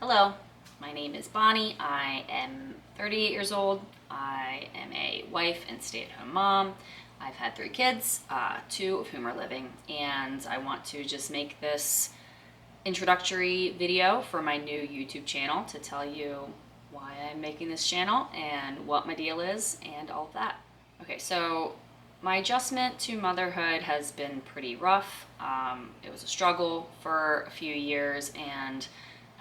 Hello, my name is Bonnie. I am 38 years old. I am a wife and stay-at-home mom. I've had 3 kids, 2 of whom are living, and I want to just make this introductory video for my new YouTube channel to tell you why I'm making this channel and what my deal is and all of that. Okay, so my adjustment to motherhood has been pretty rough. It was a struggle for a few years, and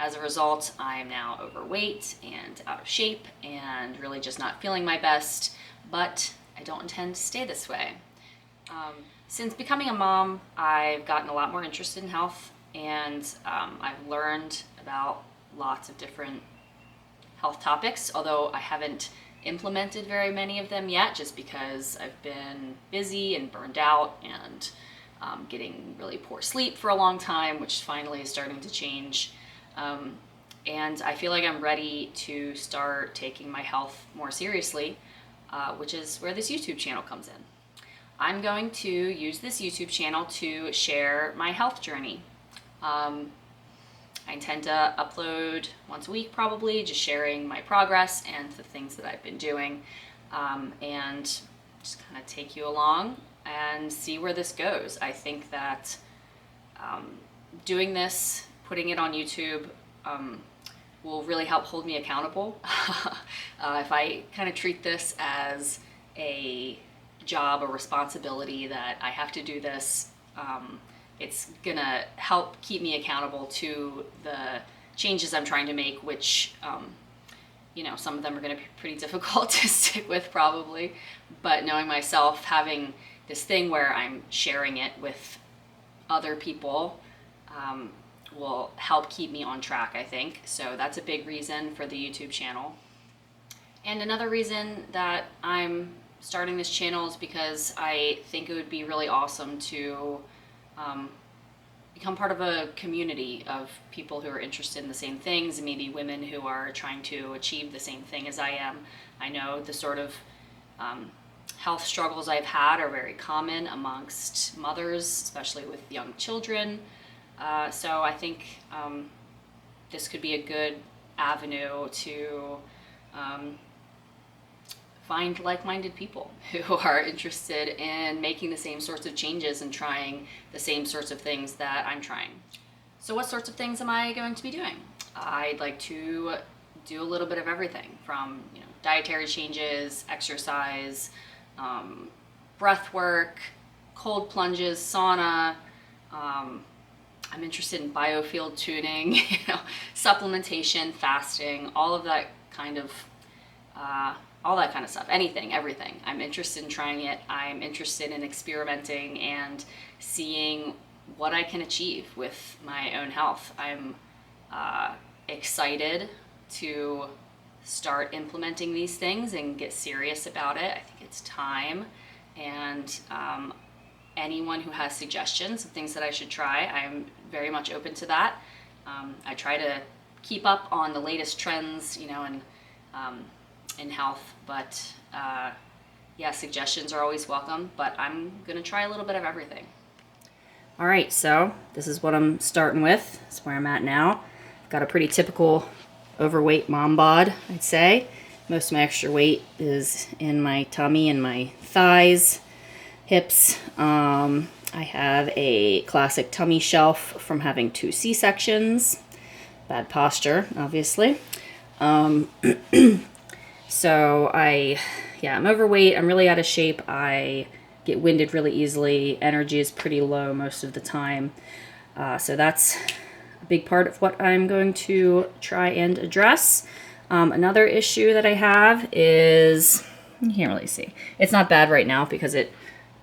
as a result, I'm now overweight and out of shape and really just not feeling my best, but I don't intend to stay this way. Since becoming a mom, I've gotten a lot more interested in health, and I've learned about lots of different health topics, although I haven't implemented very many of them yet just because I've been busy and burned out and getting really poor sleep for a long time, which finally is starting to change. And I feel like I'm ready to start taking my health more seriously, which is where this YouTube channel comes in. I'm going to use this YouTube channel to share my health journey. I intend to upload once a week probably, just sharing my progress and the things that I've been doing, and just kind of take you along and see where this goes. I think that doing this, putting it on YouTube, will really help hold me accountable. If I kind of treat this as a job, a responsibility that I have to do this, it's gonna help keep me accountable to the changes I'm trying to make, which, some of them are gonna be pretty difficult to stick with probably, but knowing myself, having this thing where I'm sharing it with other people, will help keep me on track, I think. So that's a big reason for the YouTube channel. And another reason that I'm starting this channel is because I think it would be really awesome to become part of a community of people who are interested in the same things, and maybe women who are trying to achieve the same thing as I am. I know the sort of health struggles I've had are very common amongst mothers, especially with young children. So I think this could be a good avenue to find like-minded people who are interested in making the same sorts of changes and trying the same sorts of things that I'm trying. So what sorts of things am I going to be doing? I'd like to do a little bit of everything from dietary changes, exercise, breath work, cold plunges, sauna. I'm interested in biofield tuning, supplementation, fasting, all that kind of stuff. Anything, everything. I'm interested in trying it. I'm interested in experimenting and seeing what I can achieve with my own health. I'm excited to start implementing these things and get serious about it. I think it's time. And anyone who has suggestions of things that I should try, I'm very much open to that. I try to keep up on the latest trends, in health, but suggestions are always welcome, but I'm gonna try a little bit of everything. All right, so this is what I'm starting with. That's where I'm at now. I've got a pretty typical overweight mom bod, I'd say. Most of my extra weight is in my tummy and my thighs, hips. I have a classic tummy shelf from having 2 C-sections. Bad posture, obviously. So I'm overweight. I'm really out of shape. I get winded really easily. Energy is pretty low most of the time. So that's a big part of what I'm going to try and address. Another issue that I have is, you can't really see. It's not bad right now because it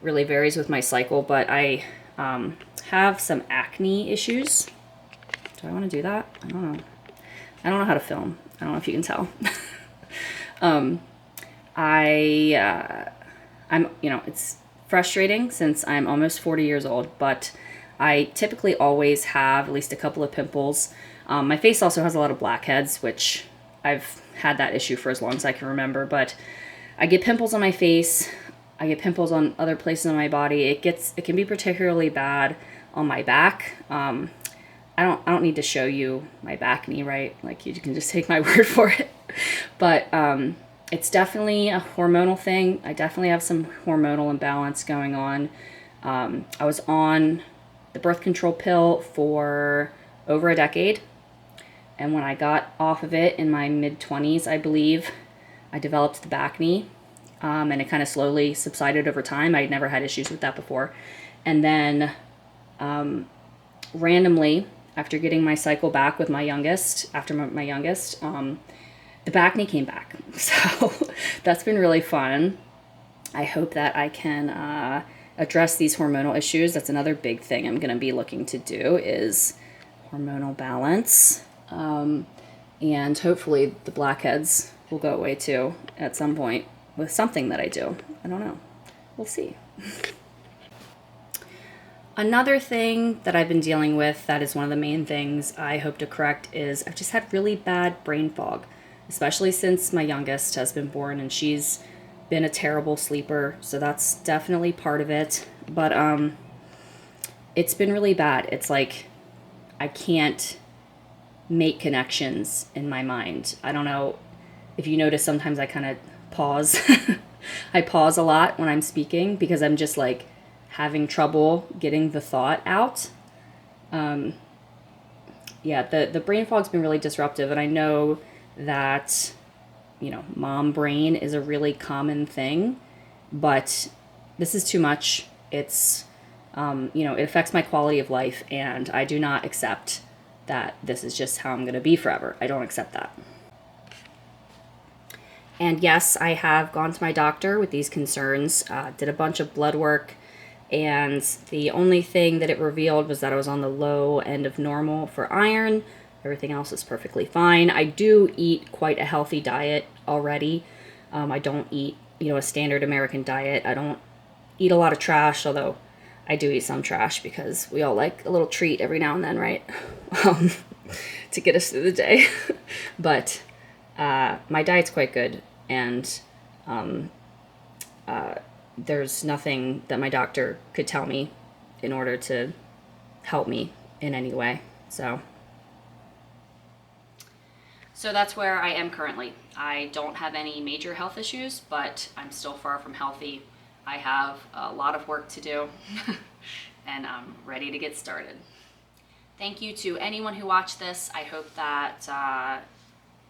really varies with my cycle, but I have some acne issues. Do I want to do that? I don't know. I don't know how to film. I don't know if you can tell. It's frustrating since I'm almost 40 years old, but I typically always have at least a couple of pimples. My face also has a lot of blackheads, which I've had that issue for as long as I can remember, but I get pimples on my face. I get pimples on other places on my body. It can be particularly bad on my back. I don't need to show you my back knee, right? Like, you can just take my word for it. But it's definitely a hormonal thing. I definitely have some hormonal imbalance going on. I was on the birth control pill for over a decade. And when I got off of it in my mid-20s, I believe, I developed the back knee. And it kind of slowly subsided over time. I'd never had issues with that before. And then randomly, after getting my cycle back with my youngest, the back knee came back. So that's been really fun. I hope that I can address these hormonal issues. That's another big thing I'm going to be looking to do, is hormonal balance. And hopefully the blackheads will go away too at some point with something that I do. I don't know. We'll see. Another thing that I've been dealing with, that is one of the main things I hope to correct, is I've just had really bad brain fog, especially since my youngest has been born, and she's been a terrible sleeper. So that's definitely part of it. But it's been really bad. It's like I can't make connections in my mind. I don't know if you notice, sometimes I kind of pause. I pause a lot when I'm speaking because I'm just like having trouble getting the thought out. Yeah, the brain fog's been really disruptive, and I know that, you know, mom brain is a really common thing, but this is too much. It's, you know, it affects my quality of life, and I do not accept that this is just how I'm going to be forever. I don't accept that. And yes, I have gone to my doctor with these concerns, did a bunch of blood work, and the only thing that it revealed was that I was on the low end of normal for iron. Everything else is perfectly fine. I do eat quite a healthy diet already. I don't eat, you know, a standard American diet. I don't eat a lot of trash, although I do eat some trash because we all like a little treat every now and then, right? To get us through the day. But my diet's quite good, and there's nothing that my doctor could tell me in order to help me in any way. So that's where I am currently. I don't have any major health issues, but I'm still far from healthy. I have a lot of work to do, and I'm ready to get started. Thank you to anyone who watched this. I hope that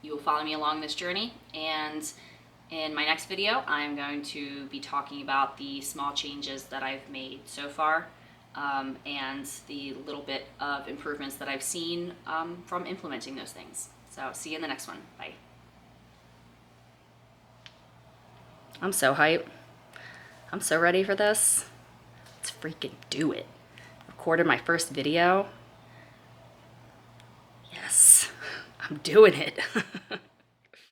you will follow me along this journey, and in my next video, I'm going to be talking about the small changes that I've made so far, and the little bit of improvements that I've seen from implementing those things. So see you in the next one. Bye. I'm so hyped. I'm so ready for this. Let's freaking do it. Recorded my first video. Yes, I'm doing it.